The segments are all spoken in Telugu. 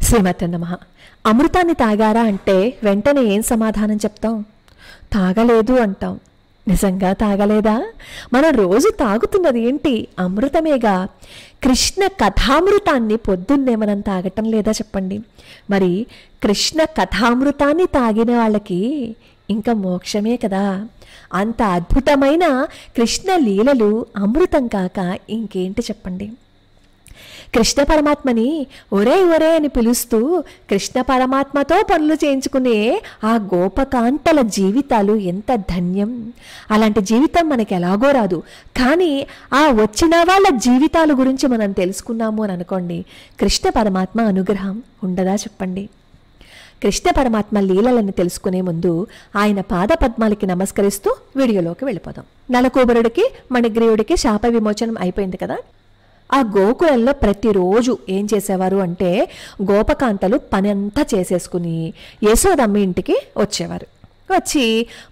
శ్రీమతే నమః. అమృతాన్ని తాగారా అంటే వెంటనే ఏం సమాధానం చెప్తాం? తాగలేదు అంటాం. నిజంగా తాగలేదా? మనం రోజు తాగుతున్నది ఏంటి? అమృతమేగా. కృష్ణ కథామృతాన్ని పొద్దున్నే మనం తాగటం లేదా చెప్పండి? మరి కృష్ణ కథామృతాన్ని తాగిన వాళ్ళకి ఇంకా మోక్షమే కదా. అంత అద్భుతమైన కృష్ణ లీలలు అమృతం కాక ఇంకేంటి చెప్పండి? కృష్ణ పరమాత్మని ఒరే ఒరే అని పిలుస్తూ కృష్ణ పరమాత్మతో పనులు చేయించుకునే ఆ గోపకాంతల జీవితాలు ఎంత ధన్యం. అలాంటి జీవితం మనకి ఎలాగో రాదు, కానీ ఆ వచ్చిన వాళ్ళ జీవితాల గురించి మనం తెలుసుకున్నాము అని అనుకోండి, కృష్ణ పరమాత్మ అనుగ్రహం ఉండదా చెప్పండి? కృష్ణ పరమాత్మ లీలలను తెలుసుకునే ముందు ఆయన పాద పద్మాలకి నమస్కరిస్తూ వీడియోలోకి వెళ్ళిపోదాం. నలకూబరుడికి మణిగ్రీవుడికి శాప విమోచనం అయిపోయింది కదా. ఆ గోకులంలో ప్రతిరోజు ఏం చేసేవారు అంటే గోపకాంతలు పని అంతా చేసేసుకుని యశోదమ్మ ఇంటికి వచ్చేవారు. వచ్చి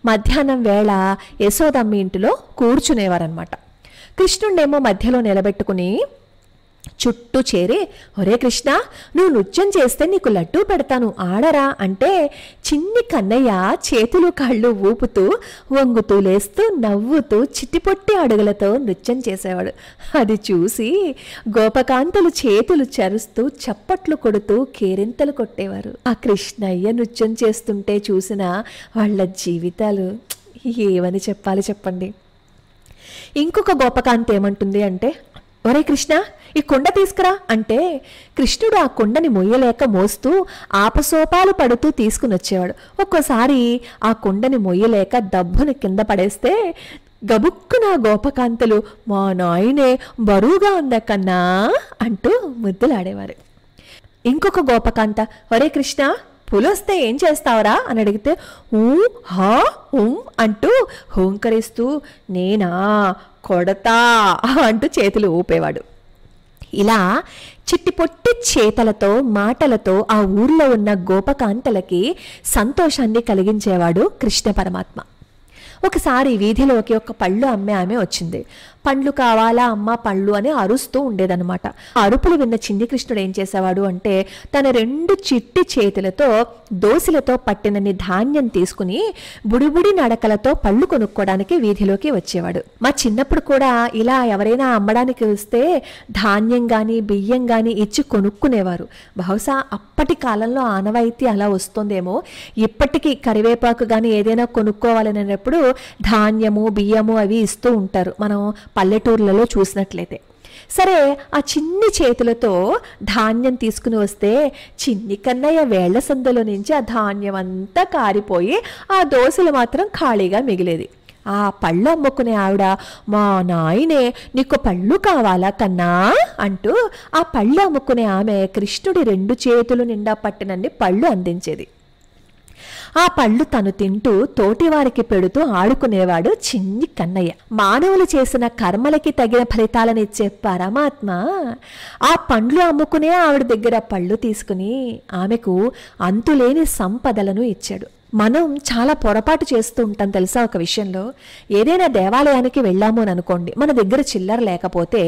మధ్యాహ్నం వేళ యశోదమ్మ ఇంటిలో కూర్చునేవారనమాట. కృష్ణుడేమో మధ్యలో నిలబెట్టుకుని చుట్టూ చేరి, ఒరే కృష్ణ, నువ్వు నృత్యం చేస్తే నీకు లడ్డూ పెడతాను ఆడరా అంటే చిన్ని కన్నయ్య చేతులు కాళ్ళు ఊపుతూ వంగుతూ లేస్తూ నవ్వుతూ చిట్టిపొట్టి అడుగులతో నృత్యం చేసేవాడు. అది చూసి గోపకాంతలు చేతులు చరుస్తూ చప్పట్లు కొడుతూ కేరింతలు కొట్టేవారు. ఆ కృష్ణయ్య నృత్యం చేస్తుంటే చూసిన వాళ్ళ జీవితాలు ఏమని చెప్పాలి చెప్పండి? ఇంకొక గోపకాంత ఏమంటుంది అంటే, ఒరే కృష్ణ, ఈ కుండ తీసుకురా అంటే కృష్ణుడు ఆ కుండని మొయ్యలేక మోస్తూ ఆపసోపాలు పడుతూ తీసుకుని వచ్చేవాడు. ఒక్కోసారి ఆ కుండని మొయ్యలేక దబ్బుని కింద పడేస్తే గబుక్కున గోపకాంతలు మా నాయనే బరువుగా ఉందా కన్నా అంటూ ముద్దులాడేవారు. ఇంకొక గోపకాంత, ఒరే కృష్ణ, పులొస్తే ఏం చేస్తావరా అని అడిగితే హా అంటూ హోంకరిస్తూ నేనా కొడతా అంటూ చేతులు ఊపేవాడు. ఇలా చిట్టిపొట్టి చేతలతో మాటలతో ఆ ఊర్లో ఉన్న గోపకాంతలకి సంతోషాన్ని కలిగించేవాడు కృష్ణ పరమాత్మ. ఒకసారి వీధిలోకి ఒక పళ్ళు అమ్మే ఆమె వచ్చింది. పండ్లు కావాలా అమ్మ పళ్ళు అని అరుస్తూ ఉండేదన్నమాట. అరుపులు విన్న చిన్ని కృష్ణుడు ఏం చేసేవాడు అంటే తన రెండు చిట్టి చేతులతో దోసిలతో పట్టినన్ని ధాన్యం తీసుకుని బుడిబుడి నడకలతో పళ్ళు కొనుక్కోవడానికి వీధిలోకి వచ్చేవాడు. మా చిన్నప్పుడు కూడా ఇలా ఎవరైనా అమ్మడానికి వస్తే ధాన్యం కానీ బియ్యం కానీ ఇచ్చి కొనుక్కునేవారు. బహుశా అప్పటి కాలంలో ఆనవాయితీ అలా వస్తుందేమో. ఇప్పటికీ కరివేపాకు కానీ ఏదైనా కొనుక్కోవాలనేటప్పుడు ధాన్యము బియ్యము అవి ఇస్తూ ఉంటారు మనం పల్లెటూర్లలో చూసినట్లయితే. సరే, ఆ చిన్ని చేతులతో ధాన్యం తీసుకుని వస్తే చిన్ని కన్నయ్య వేళ్ల సందులో నుంచి ఆ ధాన్యం అంతా కారిపోయి ఆ దోశలు మాత్రం ఖాళీగా మిగిలేది. ఆ పళ్ళు అమ్ముకునే ఆవిడ, మా నాయనే నీకు పళ్ళు కావాలా కన్నా అంటూ ఆ పళ్ళు అమ్ముకునే ఆమె కృష్ణుడి రెండు చేతులు నిండా పట్టినన్ని పళ్ళు అందించేది. ఆ పళ్ళు తను తింటూ తోటివారికి పెడుతూ ఆడుకునేవాడు చిన్ని కన్నయ్య. మానవులు చేసిన కర్మలకి తగిన ఫలితాలనిచ్చే పరమాత్మ ఆ పండ్లు అమ్ముకునే ఆవిడ దగ్గర పళ్ళు తీసుకుని ఆమెకు అంతులేని సంపదలను ఇచ్చాడు. మనం చాలా పొరపాటు చేస్తూ ఉంటాం తెలుసా ఒక విషయంలో. ఏదైనా దేవాలయానికి వెళ్ళాము అని అనుకోండి, మన దగ్గర చిల్లర లేకపోతే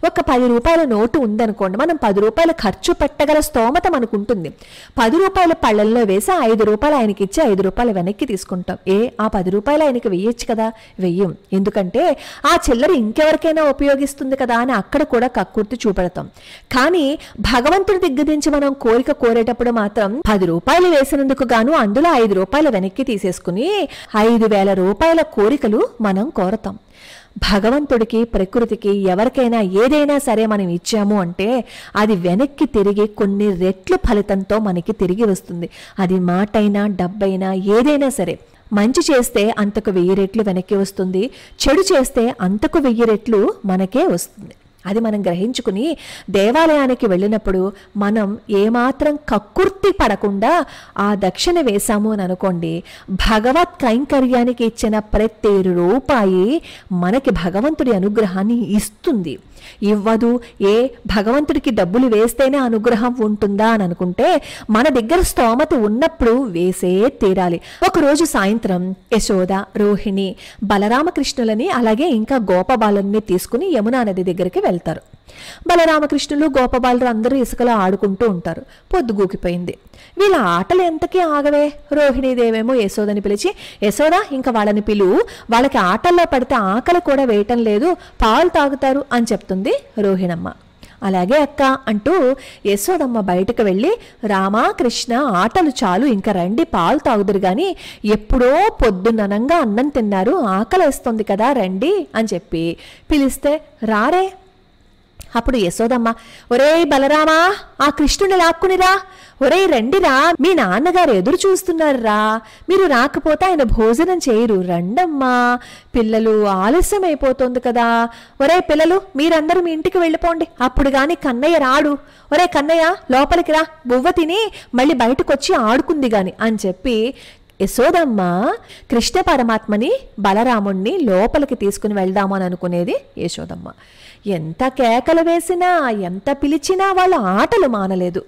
ఒక 10 రూపాయల నోటు ఉందనుకోండి, మనం 10 రూపాయలు ఖర్చు పెట్టగల స్తోమత మనకు ఉంటుంది. 10 రూపాయల పళ్ళల్లో వేసి 5 రూపాయలు ఆయనకి ఇచ్చి 5 రూపాయలు వెనక్కి తీసుకుంటాం. ఆ 10 రూపాయలు ఆయనకి వెయ్యొచ్చు కదా? వెయ్యం. ఎందుకంటే ఆ చిల్లర ఇంకెవరికైనా ఉపయోగిస్తుంది కదా అని అక్కడ కూడా కక్కుర్తి చూపెడతాం. కానీ భగవంతుడి దగ్గర నుంచి మనం కోరిక కోరేటప్పుడు మాత్రం 10 రూపాయలు వేసినందుకు గాను అందులో 5 రూపాయలు వెనక్కి తీసేసుకుని 5,000 రూపాయల కోరికలు మనం కోరతాం. భగవంతుడికి ప్రకృతికి ఎవరికైనా ఏదైనా సరే మనం ఇచ్చాము అంటే అది వెనక్కి తిరిగి కొన్ని రెట్లు ఫలితంతో మనకి తిరిగి వస్తుంది. అది మాటైనా డబ్బైనా ఏదైనా సరే. మంచి చేస్తే అంతకు 1000 రెట్లు వెనక్కి వస్తుంది, చెడు చేస్తే అంతకు 1000 రెట్లు మనకే వస్తుంది. అది మనం గ్రహించుకుని దేవాలయానికి వెళ్ళినప్పుడు మనం ఏమాత్రం కక్కుర్తి పడకుండా ఆ దక్షిణ వేశాము అని అనుకోండి, భగవత్ కైంకర్యానికి ఇచ్చిన ప్రతి రూపాయి మనకి భగవంతుడి అనుగ్రహాన్ని ఇస్తుంది. ఇవ్వదు, భగవంతుడికి డబ్బులు వేస్తేనే అనుగ్రహం ఉంటుందా అని అనుకుంటే మన దగ్గర స్తోమత ఉన్నప్పుడు వేసే తీరాలి. ఒకరోజు సాయంత్రం యశోద, రోహిణి, బలరామకృష్ణులని అలాగే ఇంకా గోపబాలుని తీసుకుని యమునా నది దగ్గరికి వెళ్తారు. బలరామకృష్ణులు గోపబాలురు అందరూ ఇసుకలో ఆడుకుంటూ ఉంటారు. పొద్దుగూకిపోయింది. వీళ్ళ ఆటలు ఎంతకీ ఆగవే. రోహిణీదేవేమో యశోదని పిలిచి, యశోద ఇంకా వాళ్ళని పిలువు, వాళ్ళకి ఆటల్లో పడితే ఆకలి కూడా వేయటం లేదు, పాలు తాగుతారు అని చెప్తుంది రోహిణమ్మ. అలాగే అక్క అంటూ యశోదమ్మ బయటకు వెళ్ళి, రామా కృష్ణ ఆటలు చాలు, ఇంకా రండి పాలు తాగుదురు గాని, ఎప్పుడో పొద్దుననంగా అన్నం తిన్నారు, ఆకలేస్తుంది కదా రండి అని చెప్పి పిలిస్తే రారే. అప్పుడు యశోదమ్మ, ఒరేయ్ బలరామా, ఆ కృష్ణుని లాక్కునిరా, ఒరేయ్ రండిరా, మీ నాన్నగారు ఎదురు చూస్తున్నారురా, మీరు రాకపోతే ఆయన భోజనం చేయరు, రండమ్మా, పిల్లలు ఆలస్యం అయిపోతుంది కదా, ఒరే పిల్లలు మీరందరూ మీ ఇంటికి వెళ్ళిపోండి, అప్పుడు గాని కన్నయ్య రాడు, ఒరే కన్నయ్య లోపలికి రా, బువ్వ తిని మళ్ళీ బయటకొచ్చి ఆడుకుంది గాని అని చెప్పి యశోదమ్మ కృష్ణ పరమాత్మని బలరాముణ్ణి లోపలికి తీసుకుని వెళ్దాము అని అనుకునేది యశోదమ్మ. ఎంత కేకలు వేసినా ఎంత పిలిచినా వాళ్ళ ఆటలు మానలేదు.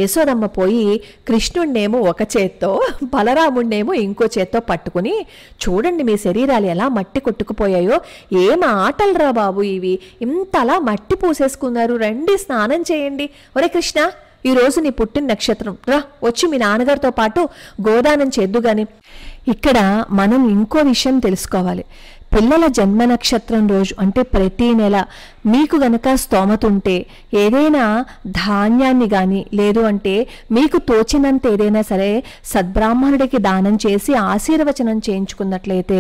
యశోదమ్మ పోయి కృష్ణుణ్ణేమో ఒక చేత్తో బలరాముణ్ణేమో ఇంకో చేత్తో పట్టుకుని, చూడండి మీ శరీరాలు ఎలా మట్టి కొట్టుకుపోయాయో, ఏం ఆటలురా బాబు ఇవి, ఇంతలా మట్టి పూసేసుకున్నారు, రండి స్నానం చేయండి, ఒరే కృష్ణ ఈరోజు నీ పుట్టిన నక్షత్రం, రా వచ్చి మీ నాన్నగారితో పాటు గోదానం చేద్దుగాని. ఇక్కడ మనం ఇంకో విషయం తెలుసుకోవాలి. పిల్లల జన్మ నక్షత్రం రోజు అంటే ప్రతి నెల మీకు గనక స్తోమత ఉంటే ఏదైనా ధాన్యాన్ని కానీ లేదు అంటే మీకు తోచినంత ఏదైనా సరే సద్బ్రాహ్మణుడికి దానం చేసి ఆశీర్వచనం చేయించుకున్నట్లయితే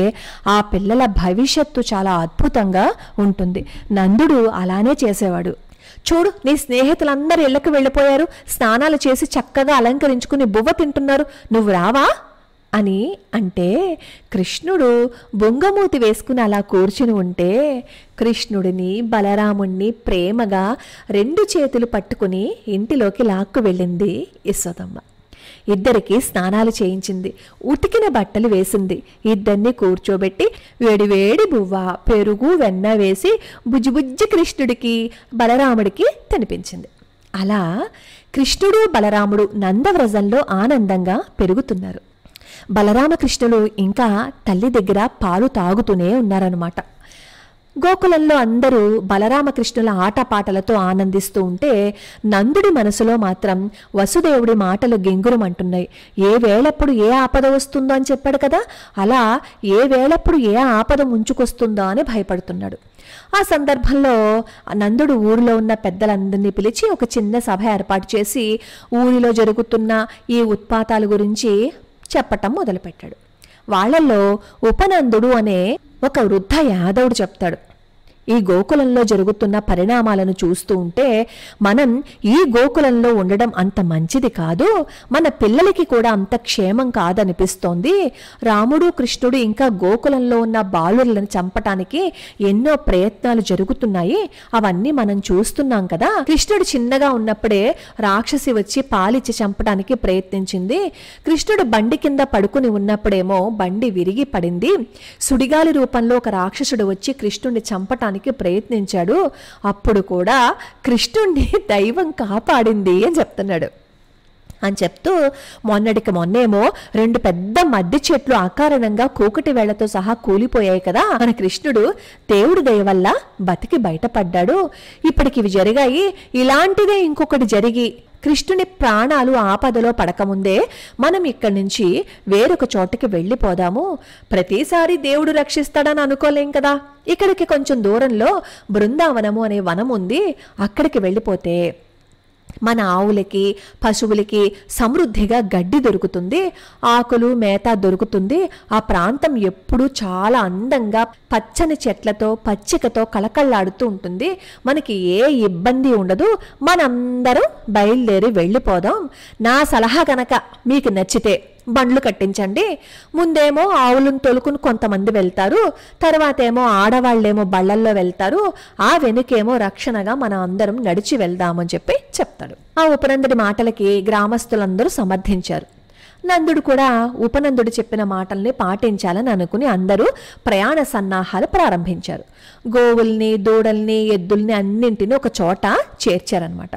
ఆ పిల్లల భవిష్యత్తు చాలా అద్భుతంగా ఉంటుంది. నందుడు అలానే చేసేవాడు. చూడు నీ స్నేహితులందరూ ఇళ్ళకి వెళ్ళిపోయారు, స్నానాలు చేసి చక్కగా అలంకరించుకుని బువ్వ తింటున్నారు, నువ్వు రావా అని అంటే కృష్ణుడు బొంగమూతి వేసుకుని అలా కూర్చుని ఉంటే కృష్ణుడిని బలరాముణ్ణి ప్రేమగా 2 చేతులు పట్టుకుని ఇంటిలోకి లాక్కు వెళ్ళింది యశోదమ్మ. ఇద్దరికి స్నానాలు చేయించింది, ఉతికిన బట్టలు వేసింది, ఇద్దరిని కూర్చోబెట్టి వేడివేడి బువ్వ పెరుగు వెన్న వేసి బుజ్జిబుజ్జి కృష్ణుడికి బలరాముడికి తినిపించింది. అలా కృష్ణుడు బలరాముడు నందవ్రజంలో ఆనందంగా పెరుగుతున్నారు. బలరామకృష్ణులు ఇంకా తల్లి దగ్గర పాలు తాగుతూనే ఉన్నారన్నమాట. గోకులంలో అందరూ బలరామకృష్ణుల ఆటపాటలతో ఆనందిస్తూ ఉంటే నందుడి మనసులో మాత్రం వసుదేవుడి మాటలు గింగురమంటున్నాయి. ఏ వేళప్పుడు ఏ ఆపద వస్తుందో అని చెప్పాడు కదా, అలా ఏ వేళప్పుడు ఏ ఆపద ముంచుకొస్తుందో అని భయపడుతున్నాడు. ఆ సందర్భంలో నందుడు ఊరిలో ఉన్న పెద్దలందరినీ పిలిచి ఒక చిన్న సభ ఏర్పాటు చేసి ఊరిలో జరుగుతున్న ఈ ఉత్పాతాల గురించి చెప్పటం మొదలుపెట్టాడు. వాళ్ళల్లో ఉపనందుడు అనే ఒక వృద్ధ యాదవుడు చెప్తాడు, ఈ గోకులంలో జరుగుతున్న పరిణామాలను చూస్తూ ఉంటే మనం ఈ గోకులంలో ఉండడం అంత మంచిది కాదు, మన పిల్లలకి కూడా అంత క్షేమం కాదనిపిస్తోంది. రాముడు కృష్ణుడు ఇంకా గోకులంలో ఉన్న బాలులను చంపటానికి ఎన్నో ప్రయత్నాలు జరుగుతున్నాయి, అవన్నీ మనం చూస్తున్నాం కదా. కృష్ణుడు చిన్నగా ఉన్నప్పుడే రాక్షసి వచ్చి పాలిచ్చి చంపడానికి ప్రయత్నించింది. కృష్ణుడు బండి కింద పడుకుని ఉన్నప్పుడేమో బండి విరిగి పడింది. సుడిగాలి రూపంలో ఒక రాక్షసుడు వచ్చి కృష్ణుడిని చంపటానికి ప్రయత్నించాడు, అప్పుడు కూడా కృష్ణుణ్ణి దైవం కాపాడింది అని చెప్తున్నాడు. అని చెప్తూ మొన్నటికి మొన్నేమో 2 పెద్ద మద్ది చెట్లు అకారణంగా కూకటి వేళ్లతో సహా కూలిపోయాయి కదా, మన కృష్ణుడు దేవుడి దయ వల్ల బతికి బయటపడ్డాడు. ఇప్పటికి ఇవి జరిగాయి, ఇలాంటిదే ఇంకొకటి జరిగి కృష్ణుని ప్రాణాలు ఆపదలో పడకముందే మనం ఇక్కడి నుంచి వేరొక చోటకి వెళ్ళిపోదాము. ప్రతిసారి దేవుడు రక్షిస్తాడని అనుకోలేం కదా. ఇక్కడికి కొంచెం దూరంలో బృందావనము అనే వనం ఉంది, అక్కడికి వెళ్ళిపోతే మన ఆవులకి పశువులకి సమృద్ధిగా గడ్డి దొరుకుతుంది, ఆకులు మేత దొరుకుతుంది. ఆ ప్రాంతం ఎప్పుడూ చాలా అందంగా పచ్చని చెట్లతో పచ్చికతో కళకళలాడుతూ ఉంటుంది, మనకి ఏ ఇబ్బంది ఉండదు. మనందరం బయలుదేరి వెళ్ళిపోదాం. నా సలహా గనక మీకు నచ్చితే బండ్లు కట్టించండి. ముందేమో ఆవులను తొలుకుని కొంతమంది వెళ్తారు, తర్వాత ఏమో ఆడవాళ్ళేమో బళ్ళల్లో వెళ్తారు, ఆ వెనుకేమో రక్షణగా మనం అందరం నడిచి వెళ్దామని చెప్పి చెప్తాడు. ఆ ఉపనందుడి మాటలకి గ్రామస్తులందరూ సమర్థించారు. నందుడు కూడా ఉపనందుడు చెప్పిన మాటల్ని పాటించాలని అనుకుని అందరూ ప్రయాణ సన్నాహాలు ప్రారంభించారు. గోవుల్ని దూడల్ని ఎద్దుల్ని అన్నింటినీ ఒక చోట చేర్చారనమాట.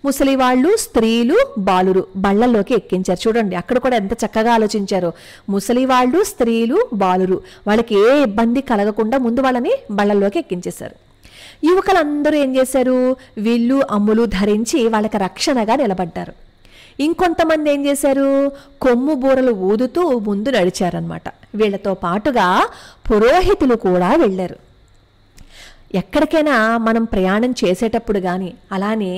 ముసలివాళ్ళు స్త్రీలు బాలురు బళ్ళల్లోకి ఎక్కించారు. చూడండి అక్కడ కూడా ఎంత చక్కగా ఆలోచించారు. ముసలివాళ్ళు స్త్రీలు బాలురు వాళ్ళకి ఏ ఇబ్బంది కలగకుండా ముందు వాళ్ళని బళ్ళల్లోకి ఎక్కించేశారు. యువకులందరూ ఏం చేశారు? విల్లు అమ్ములు ధరించి వాళ్ళకి రక్షణగా నిలబడ్డారు. ఇంకొంతమంది ఏం చేశారు? కొమ్ము బూరలు ఊదుతూ ముందు నడిచారనమాట. వీళ్ళతో పాటుగా పురోహితులు కూడా వెళ్ళారు. ఎక్కడికైనా మనం ప్రయాణం చేసేటప్పుడు కానీ, అలానే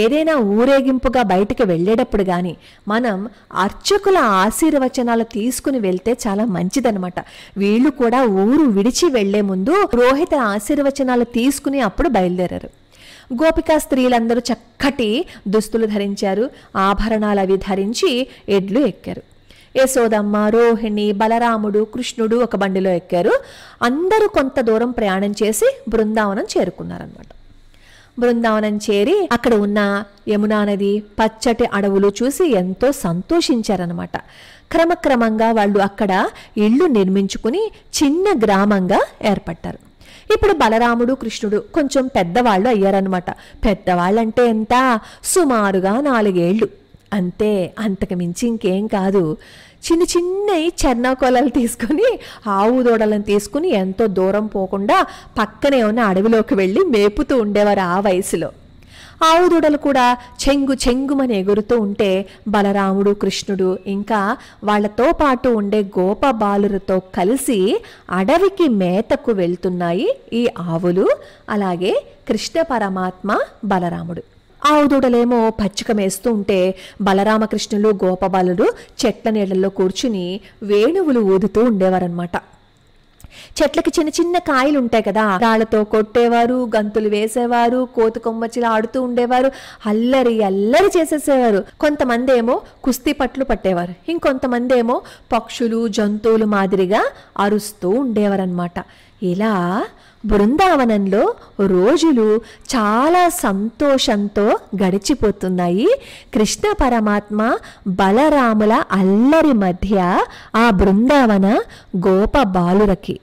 ఏదైనా ఊరేగింపుగా బయటికి వెళ్ళేటప్పుడు కానీ మనం అర్చకుల ఆశీర్వచనాలు తీసుకుని వెళ్తే చాలా మంచిదనమాట. వీళ్ళు కూడా ఊరు విడిచి వెళ్లే ముందు పురోహితుల ఆశీర్వచనాలు తీసుకుని అప్పుడు బయలుదేరారు. గోపికా స్త్రీలందరూ చక్కటి దుస్తులు ధరించారు, ఆభరణాలు అవి ధరించి ఎడ్లు ఎక్కారు. యశోదమ్మ, రోహిణి, బలరాముడు, కృష్ణుడు ఒక బండిలో ఎక్కారు. అందరూ కొంత దూరం ప్రయాణం చేసి బృందావనం చేరుకున్నారనమాట. బృందావనం చేరి అక్కడ ఉన్న యమునా నది, పచ్చటి అడవులు చూసి ఎంతో సంతోషించారనమాట. క్రమక్రమంగా వాళ్ళు అక్కడ ఇళ్ళు నిర్మించుకుని చిన్న గ్రామంగా ఏర్పడ్డారు. ఇప్పుడు బలరాముడు, కృష్ణుడు కొంచెం పెద్దవాళ్ళు అయ్యారనమాట. పెద్దవాళ్ళంటే ఎంత? సుమారుగా 4 ఏళ్ళు అంతే, అంతకు మించి ఇంకేం కాదు. చిన్న చిన్నవి చెర్నాకోలలు తీసుకొని, ఆవు దూడలను తీసుకుని ఎంతో దూరం పోకుండా పక్కనే ఉన్న అడవిలోకి వెళ్ళి మేపుతూ ఉండేవారు ఆ వయసులో. ఆవు దూడలు కూడా చెంగు చెంగుమని ఎగురుతూ ఉంటే బలరాముడు, కృష్ణుడు ఇంకా వాళ్లతో పాటు ఉండే గోప బాలులతో కలిసి అడవికి మేతకు వెళ్తున్నాయి ఈ ఆవులు, అలాగే కృష్ణ పరమాత్మ, బలరాముడు. ఆవు దూడలేమో పచ్చిక మేస్తూ ఉంటే బలరామకృష్ణులు, గోపబాలుడు చెట్ల నీళ్లలో కూర్చుని వేణువులు ఊదుతూ ఉండేవారనమాట. చెట్లకి చిన్న చిన్న కాయలు ఉంటాయి కదా, రాళ్లతో కొట్టేవారు, గంతులు వేసేవారు, కోతి కొమ్మచ్చిలు ఆడుతూ ఉండేవారు, అల్లరి అల్లరి చేసేసేవారు. కొంతమంది ఏమో కుస్తీ పట్లు పట్టేవారు, ఇంకొంతమంది ఏమో పక్షులు, జంతువులు మాదిరిగా అరుస్తూ ఉండేవారనమాట. ఇలా బృందావనంలో రోజులు చాలా సంతోషంతో గడిచిపోతున్నాయి. కృష్ణ పరమాత్మ, బలరాముల అల్లరి మధ్య ఆ బృందావన గోప బాలురకి.